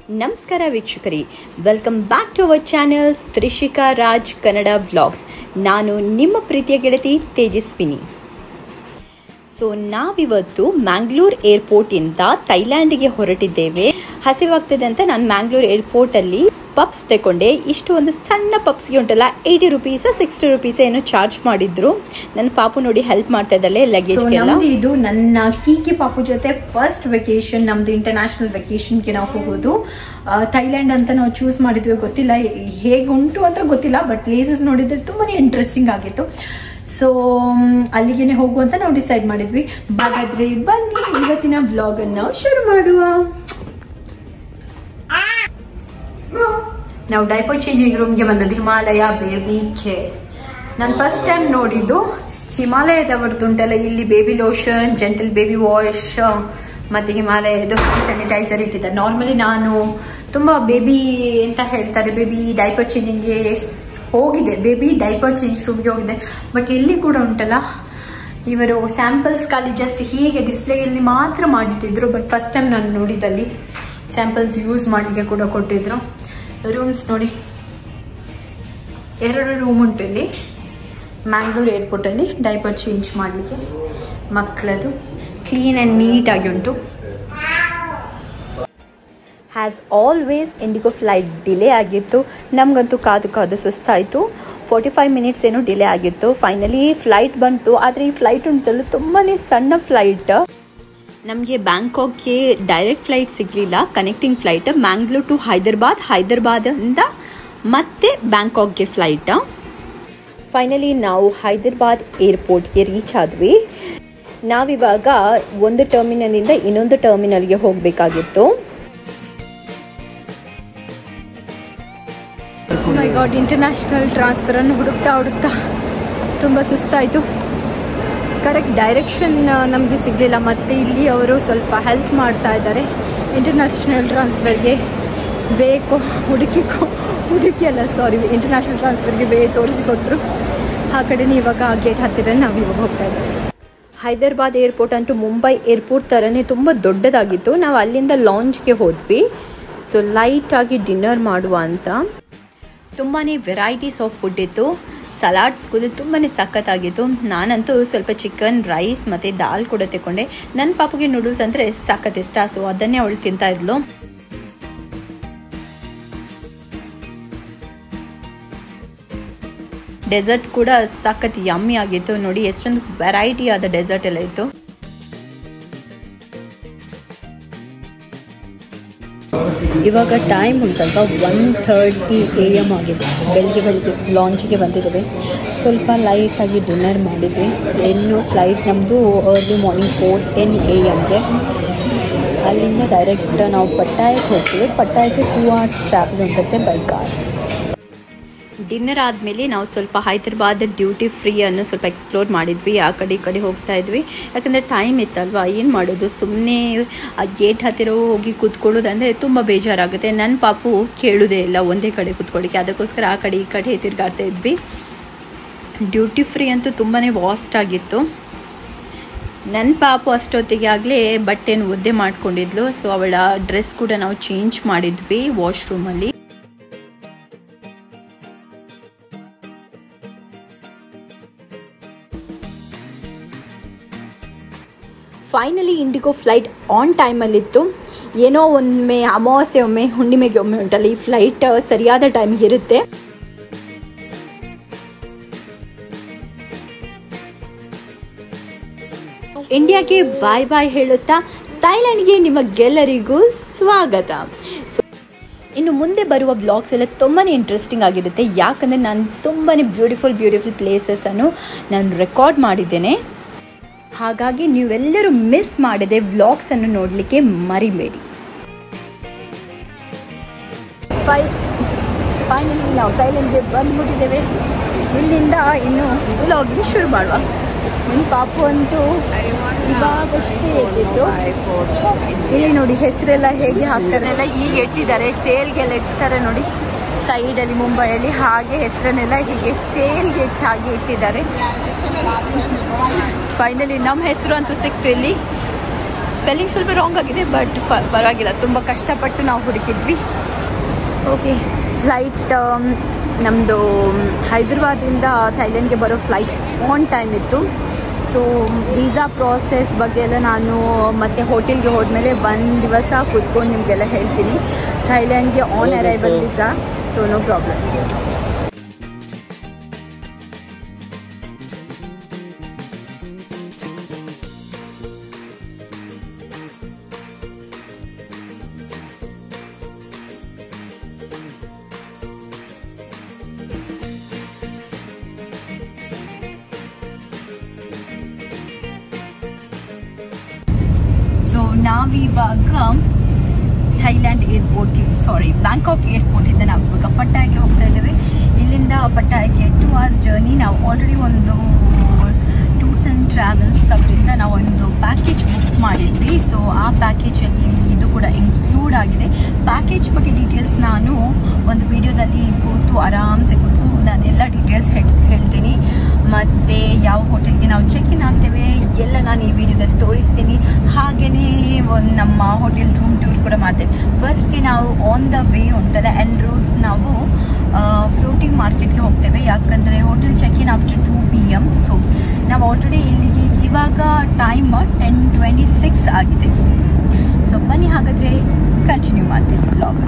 ನಮಸ್ಕಾರ ವೀಕ್ಷಕರೇ, welcome back to our channel Trishika Raj Kannada vlogs. ನಾನು ನಿಮ್ಮ ಪ್ರೀತಿಯ ಗೆಳತಿ ತೇಜಸ್ವಿನಿ. ಸೊ ನಾವಿವತ್ತು ಮ್ಯಾಂಗ್ಳೂರ್ ಏರ್ಪೋರ್ಟಿಂದ ಥೈಲ್ಯಾಂಡಿಗೆ ಹೊರಟಿದ್ದೇವೆ. ಹಸಿವಾಗ್ತದೆ ಅಂತ ನಾನು ಮ್ಯಾಂಗ್ಳೂರ್ ಏರ್ಪೋರ್ಟಲ್ಲಿ ಪಪ್ಸ್ ತಗೊಂಡೆ. ಇಷ್ಟು ಒಂದು ಸಣ್ಣ ಪಪ್ಸ್ಗೆ ಉಂಟಲ್ಲ 80 ರುಪೀಸ್ 60 ರುಪೀಸ್ ಏನೋ ಚಾರ್ಜ್ ಮಾಡಿದ್ರು. ನನ್ನ ಪಾಪು ನೋಡಿ ಹೆಲ್ಪ್ ಮಾಡ್ತಾ ಇದ್ದಾಳೆ ಲಗೇಜ್ಗೆಲ್ಲ. ಇದು ನನ್ನ ಕೀಕಿ ಪಾಪು ಜೊತೆ ಫಸ್ಟ್ ವೆಕೇಶನ್, ನಮ್ದು ಇಂಟರ್ನ್ಯಾಷನಲ್ ವೆಕೇಶನ್ಗೆ ನಾವು ಹೋಗೋದು. ಥೈಲ್ಯಾಂಡ್ ಅಂತ ನಾವು ಚೂಸ್ ಮಾಡಿದ್ವಿ. ಗೊತ್ತಿಲ್ಲ ಹೇಗುಂಟು ಅಂತ ಗೊತ್ತಿಲ್ಲ, ಬಟ್ ಪ್ಲೇಸಸ್ ನೋಡಿದ್ರೆ ತುಂಬಾನೇ ಇಂಟ್ರೆಸ್ಟಿಂಗ್ ಆಗಿತ್ತು. ಸೊ ಅಲ್ಲಿಗೆ ಹೋಗುವಂತ ನಾವು ಡಿಸೈಡ್ ಮಾಡಿದ್ವಿ. ಹಾಗಾದ್ರೆ ಬನ್ನಿ ಇವತ್ತಿನ ವ್ಲಾಗ್ ಅನ್ನ ಶುರು ಮಾಡುವ. ನಾವು ಡೈಪರ್ ಚೇಂಜಿಂಗ್ ರೂಮ್ಗೆ ಬಂದದ್ದು ಹಿಮಾಲಯ ಬೇಬಿ ಕೇರ್. ನಾನು ಫಸ್ಟ್ ಟೈಮ್ ನೋಡಿದ್ದು ಹಿಮಾಲಯದವರದ್ದು ಉಂಟಲ್ಲ, ಇಲ್ಲಿ baby lotion, gentle baby wash ಮತ್ತೆ ಹಿಮಾಲಯದು ಸ್ಯಾನಿಟೈಸರ್ ಇಟ್ಟಿದ್ದಾರೆ. ನಾರ್ಮಲಿ ನಾನು ತುಂಬಾ ಬೇಬಿ ಎಂತ ಹೇಳ್ತಾರೆ, ಬೇಬಿ ಡೈಪರ್ ಚೇಂಜಿಂಗ್ಗೆ ಹೋಗಿದೆ, ಬೇಬಿ ಡೈಪರ್ ಚೇಂಜ್ ರೂಮ್ಗೆ ಹೋಗಿದೆ. ಬಟ್ ಇಲ್ಲಿ ಕೂಡ ಉಂಟಲ್ಲ, ಇವರು ಸ್ಯಾಂಪಲ್ಸ್ ಖಾಲಿ ಜಸ್ಟ್ ಹೀಗೆ ಡಿಸ್ಪ್ಲೇಯಲ್ಲಿ ಮಾತ್ರ ಮಾಡಿಟ್ಟಿದ್ರು. ಬಟ್ ಫಸ್ಟ್ ಟೈಮ್ ನಾನು ನೋಡಿದಲ್ಲಿ ಸ್ಯಾಂಪಲ್ಸ್ ಯೂಸ್ ಮಾಡಲಿಕ್ಕೆ ಕೂಡ ಕೊಟ್ಟಿದ್ರು. ರೂಮ್ಸ್ ನೋಡಿ, 2 ರೂಮ್ ಉಂಟು ಇಲ್ಲಿ ಮ್ಯಾಂಗ್ಳೂರ್ ಏರ್ಪೋರ್ಟಲ್ಲಿ ಡೈಪರ್ ಚೇಂಜ್ ಮಾಡಲಿಕ್ಕೆ. ಮಕ್ಕಳದು ಕ್ಲೀನ್ ಆ್ಯಂಡ್ ನೀಟಾಗಿ ಉಂಟು. Has always IndiGo flight delay ಆಗಿತ್ತು. ನಮಗಂತೂ ಕಾದು ಸುಸ್ತಾಯಿತು. 45 ಮಿನಿಟ್ಸ್ ಏನೋ ಡಿಲೇ ಆಗಿತ್ತು. ಫೈನಲಿ ಫ್ಲೈಟ್ ಬಂತು. ಆದರೆ ಈ ಫ್ಲೈಟ್ ಉಂಟಲ್ಲ ತುಂಬಾ ಸಣ್ಣ ಫ್ಲೈಟ್. ನಮಗೆ ಬ್ಯಾಂಕಾಕ್ಗೆ ಡೈರೆಕ್ಟ್ ಫ್ಲೈಟ್ ಸಿಗಲಿಲ್ಲ, ಕನೆಕ್ಟಿಂಗ್ ಫ್ಲೈಟ್ ಮ್ಯಾಂಗ್ಳೂರ್ ಟು ಹೈದರಾಬಾದಿಂದ ಮತ್ತೆ ಬ್ಯಾಂಕಾಕ್ಗೆ ಫ್ಲೈಟ್. ಫೈನಲಿ ನಾವು ಹೈದರಾಬಾದ್ ಏರ್ಪೋರ್ಟ್ಗೆ ರೀಚ್ ಆದ್ವಿ. ನಾವಿವಾಗ ಒಂದು ಟರ್ಮಿನಲಿಂದ ಇನ್ನೊಂದು ಟರ್ಮಿನಲ್ಗೆ ಹೋಗಬೇಕಾಗಿತ್ತು. ಮೈ ಗಾಡ್, ಇಂಟರ್ನ್ಯಾಷನಲ್ ಟ್ರಾನ್ಸ್ಫರನ್ನು ಹುಡುಕ್ತಾ ತುಂಬ ಸುಸ್ತಾಯಿತು. ಕರೆಕ್ಟ್ ಡೈರೆಕ್ಷನ್ ನಮಗೆ ಸಿಗಲಿಲ್ಲ. ಮತ್ತು ಇಲ್ಲಿ ಅವರು ಸ್ವಲ್ಪ ಹೆಲ್ಪ್ ಮಾಡ್ತಾ ಇದ್ದಾರೆ. ಇಂಟರ್ನ್ಯಾಷನಲ್ ಟ್ರಾನ್ಸ್ಫರ್ಗೆ ಬೇಕು ಇಂಟರ್ನ್ಯಾಷನಲ್ ಟ್ರಾನ್ಸ್ಫರ್ಗೆ ತೋರಿಸ್ಕೊಟ್ರು. ಆ ಕಡೆನೇ ಇವಾಗ ಗೇಟ್ ಹತ್ತಿರ ನಾವು ಇವಾಗ ಹೋಗ್ತಾ ಇದ್ದೀವಿ. ಹೈದರಾಬಾದ್ ಏರ್ಪೋರ್ಟ್ ಅಂತೂ ಮುಂಬೈ ಏರ್ಪೋರ್ಟ್ ಥರನೇ ತುಂಬ ದೊಡ್ಡದಾಗಿತ್ತು. ನಾವು ಅಲ್ಲಿಂದ ಲಾಂಜ್ಗೆ ಹೋದ್ವಿ. ಸೊ ಲೈಟಾಗಿ ಡಿನ್ನರ್ ಮಾಡುವ ಅಂತ. ತುಂಬಾ ವೆರೈಟೀಸ್ ಆಫ್ ಫುಡ್ ಇತ್ತು. ಸಲಾಡ್ಸ್ ಕೂಡ ತುಂಬಾ ಸಖತ್ತಾಗಿತ್ತು. ನಾನಂತೂ ಸ್ವಲ್ಪ ಚಿಕನ್ ರೈಸ್ ಮತ್ತು ದಾಲ್ ಕೂಡ ತಗೊಂಡೆ. ನನ್ನ ಪಾಪುಗೆ ನೂಡಲ್ಸ್ ಅಂದರೆ ಸಖತ್ ಇಷ್ಟ. ಸೊ ಅದನ್ನೇ ಅವಳು ತಿಂತಾ ಇದ್ಲು. ಡೆಸರ್ಟ್ ಕೂಡ ಸಖತ್ ಯಮ್ಮಿ ಆಗಿತ್ತು. ನೋಡಿ ಎಷ್ಟೊಂದು ವೆರೈಟಿ ಆದ ಡೆಸರ್ಟ್ ಎಲ್ಲ ಇತ್ತು. ಇವಾಗ ಟೈಮ್ ಉಂಟಲ್ವ 1:30 AM ಆಗಿದೆ. ಬೆಳಿಗ್ಗೆ ಲಾಂಚಿಗೆ ಬಂದಿದ್ದೇವೆ. ಸ್ವಲ್ಪ ಲೈಟಾಗಿ ಡಿನ್ನರ್ ಮಾಡಿದ್ವಿ. ಇನ್ನು ಫ್ಲೈಟ್ ನಮ್ಮದು ಅರ್ಲಿ ಮಾರ್ನಿಂಗ್ 4:10 AM. ಅಲ್ಲಿಂದ ಡೈರೆಕ್ಟ್ ನಾವು ಪಟ್ಟಾಯಕ್ಕೆ ಹೋಗ್ತೀವಿ. ಪಟ್ಟಾಯಕ್ಕೆ 2 hours ಟ್ರಾವೆಲ್ ಉಂಟತ್ತೆ ಬೈ ಕಾರ್. ಡಿನ್ನರ್ ಆದಮೇಲೆ ನಾವು ಸ್ವಲ್ಪ ಹೈದರಾಬಾದ್ ಡ್ಯೂಟಿ ಫ್ರೀ ಅನ್ನು ಸ್ವಲ್ಪ ಎಕ್ಸ್ಪ್ಲೋರ್ ಮಾಡಿದ್ವಿ. ಆ ಕಡೆ ಈ ಕಡೆ ಹೋಗ್ತಾ ಇದ್ವಿ. ಯಾಕಂದರೆ ಟೈಮ್ ಇತ್ತಲ್ವ, ಏನು ಮಾಡೋದು, ಸುಮ್ಮನೆ ಆ ಗೇಟ್ ಹತ್ತಿರ ಹೋಗಿ ಕೂತ್ಕೊಳ್ಳೋದಂದರೆ ತುಂಬ ಬೇಜಾರಾಗುತ್ತೆ. ನನ್ನ ಪಾಪು ಕೇಳೋದೇ ಇಲ್ಲ ಒಂದೇ ಕಡೆ ಕೂತ್ಕೊಳ್ಳಿಕ್ಕೆ. ಅದಕ್ಕೋಸ್ಕರ ಆ ಕಡೆ ಈ ಕಡೆ ತಿರುಗಾಡ್ತಾ ಇದ್ವಿ. ಡ್ಯೂಟಿ ಫ್ರೀ ಅಂತೂ ತುಂಬಾ ವಾಸ್ಟ್ ಆಗಿತ್ತು. ನನ್ನ ಪಾಪು ಅಷ್ಟೊತ್ತಿಗೆ ಆಗಲೇ ಬಟ್ಟೆನ ಒದ್ದೆ ಮಾಡ್ಕೊಂಡಿದ್ಲು. ಸೊ ಅವಳ ಡ್ರೆಸ್ ಕೂಡ ನಾವು ಚೇಂಜ್ ಮಾಡಿದ್ವಿ ವಾಶ್ರೂಮಲ್ಲಿ. ಫೈನಲಿ ಇಂಡಿಗೋ ಫ್ಲೈಟ್ ಆನ್ ಟೈಮಲ್ಲಿತ್ತು. ಏನೋ ಒಮ್ಮೆ ಅಮಾವಾಸ್ಯೆ ಒಮ್ಮೆ ಹುಣ್ಣಿಮೆಗೆ ಒಮ್ಮೆ ಉಂಟಲ್ಲ, ಈ ಫ್ಲೈಟ್ ಸರಿಯಾದ ಟೈಮ್ಗೆ ಇರುತ್ತೆ. ಇಂಡಿಯಾಗೆ ಬಾಯ್ ಬಾಯ್ ಹೇಳುತ್ತಾ ಥೈಲ್ಯಾಂಡ್ಗೆ ನಿಮಗೆಲ್ಲರಿಗೂ ಸ್ವಾಗತ. ಸೊ ಇನ್ನು ಮುಂದೆ ಬರುವ ವ್ಲಾಗ್ಸ್ ಎಲ್ಲ ತುಂಬಾ ಇಂಟ್ರೆಸ್ಟಿಂಗ್ ಆಗಿರುತ್ತೆ. ಯಾಕಂದರೆ ನಾನು ತುಂಬಾ ಬ್ಯೂಟಿಫುಲ್ ಪ್ಲೇಸಸನ್ನು ನಾನು ರೆಕಾರ್ಡ್ ಮಾಡಿದ್ದೇನೆ. ಹಾಗಾಗಿ ನೀವೆಲ್ಲರೂ ಮಿಸ್ ಮಾಡದೆ ವ್ಲಾಗ್ಸನ್ನು ನೋಡಲಿಕ್ಕೆ ಮರಿಬೇಡಿ. ಫೈನಲಿ ನಾವು ಥೈಲ್ಯಾಂಡ್ಗೆ ಬಂದುಬಿಟ್ಟಿದ್ದೇವೆ. ಇಲ್ಲಿಂದ ಇನ್ನು ವ್ಲಾಗಿಂಗ್ ಶುರು ಮಾಡುವ. ನನ್ನ ಪಾಪು ಅಂತೂ ಇವಾಗಷ್ಟೇ ಎದ್ದಿತ್ತು. ಇಲ್ಲಿ ನೋಡಿ ಹೆಸರೆಲ್ಲ ಹೇಗೆ ಹಾಕ್ತಾರೆ ಎಲ್ಲ ಹೀಗೆ ಇಟ್ಟಿದ್ದಾರೆ. ಸೇಲ್ಗೆಲ್ಲ ಇಡ್ತಾರೆ ನೋಡಿ ಸೈಡಲ್ಲಿ ಮುಂಬೈಯಲ್ಲಿ. ಹಾಗೆ ಹೆಸರನ್ನೆಲ್ಲ ಹೀಗೆ ಸೇಲ್ಗೆ ಹಾಗೆ ಇಟ್ಟಿದ್ದಾರೆ. ಫೈನಲಿ ನಮ್ಮ ಹೆಸರು ಅಂತೂ ಸಿಕ್ತು ಇಲ್ಲಿ. ಸ್ಪೆಲ್ಲಿಂಗ್ ಸ್ವಲ್ಪ ರಾಂಗ್ ಆಗಿದೆ, ಬಟ್ ಪರವಾಗಿಲ್ಲ, ತುಂಬ ಕಷ್ಟಪಟ್ಟು ನಾವು ಹುಡುಕಿದ್ವಿ. ಓಕೆ, ಫ್ಲೈಟ್ ನಮ್ಮದು ಹೈದ್ರಾಬಾದಿಂದ ಥೈಲ್ಯಾಂಡ್ಗೆ ಬರೋ ಫ್ಲೈಟ್ ಆನ್ ಟೈಮ್ ಇತ್ತು. ಸೊ ವೀಸಾ ಪ್ರಾಸೆಸ್ ಬಗ್ಗೆ ಎಲ್ಲ ನಾನು ಮತ್ತೆ ಹೋಟೆಲ್ಗೆ ಹೋದ್ಮೇಲೆ ಒಂದು ದಿವಸ ಕೂತ್ಕೊಂಡು ನಿಮಗೆಲ್ಲ ಹೇಳ್ತೀನಿ. ಥೈಲ್ಯಾಂಡ್ಗೆ on arrival visa, so no problem. ನಾವಿವಾಗ ಥೈಲ್ಯಾಂಡ್ ಬ್ಯಾಂಕಾಕ್ ಏರ್ಪೋರ್ಟಿಂದ ನಾವು ಇವಾಗ ಪಟ್ಟಾಯ್ಗೆ ಹೋಗ್ತಾ ಇದ್ದೇವೆ. ಇಲ್ಲಿಂದ ಪಟ್ಟಾಯ್ಗೆ 2 hours ಜರ್ನಿ. ನಾವು ಆಲ್ರೆಡಿ ಒಂದು ಟೂರ್ಸ್ ಆ್ಯಂಡ್ ಟ್ರಾವೆಲ್ಸ್ ಅವರಿಂದ ನಾವು ಒಂದು ಪ್ಯಾಕೇಜ್ ಬುಕ್ ಮಾಡಿದ್ವಿ. ಸೊ ಆ ಪ್ಯಾಕೇಜಲ್ಲಿ ಇದು ಕೂಡ ಇನ್ಕ್ಲೂಡ್ ಆಗಿದೆ. ಪ್ಯಾಕೇಜ್ ಬಗ್ಗೆ ಡೀಟೇಲ್ಸ್ ನಾನು ಒಂದು ವಿಡಿಯೋದಲ್ಲಿ ಆರಾಮ್ಸೆ ಕೂತು ನಾನು ಎಲ್ಲ ಡೀಟೇಲ್ಸ್ ಹೇಳ್ತೀನಿ. ಮತ್ತು ಯಾವ ಹೋಟೆಲ್ಗೆ ನಾವು ಚೆಕ್ ಇನ್ ಆಗ್ತೇವೆ ಎಲ್ಲ ನಾನು ಈ ವಿಡಿಯೋದಲ್ಲಿ ತೋರಿಸ್ತೀನಿ. ಹಾಗೆಯೇ ಒಂದು ನಮ್ಮ ಹೋಟೆಲ್ ರೂಮ್ ಟೂರ್ ಕೂಡ ಮಾಡ್ತೇವೆ. ಫಸ್ಟ್ಗೆ ನಾವು ಆನ್ ದ ವೇ ಉಂಟಲ್ಲ ಎನ್ ರೂಟ್ ನಾವು ಫ್ಲೋಟಿಂಗ್ ಮಾರ್ಕೆಟ್ಗೆ ಹೋಗ್ತೇವೆ. ಯಾಕಂದರೆ hotel check in after 2 PM. So ನಾವು ಆಲ್ರೆಡಿ ಇಲ್ಲಿಗೆ ಇವಾಗ ಟೈಮ್ 10:26 ಆಗಿದೆ. ಸೊ ಬನ್ನಿ ಹಾಗಾದರೆ ಕಂಟಿನ್ಯೂ ಮಾಡ್ತೇವೆ ಬ್ಲಾಗ್.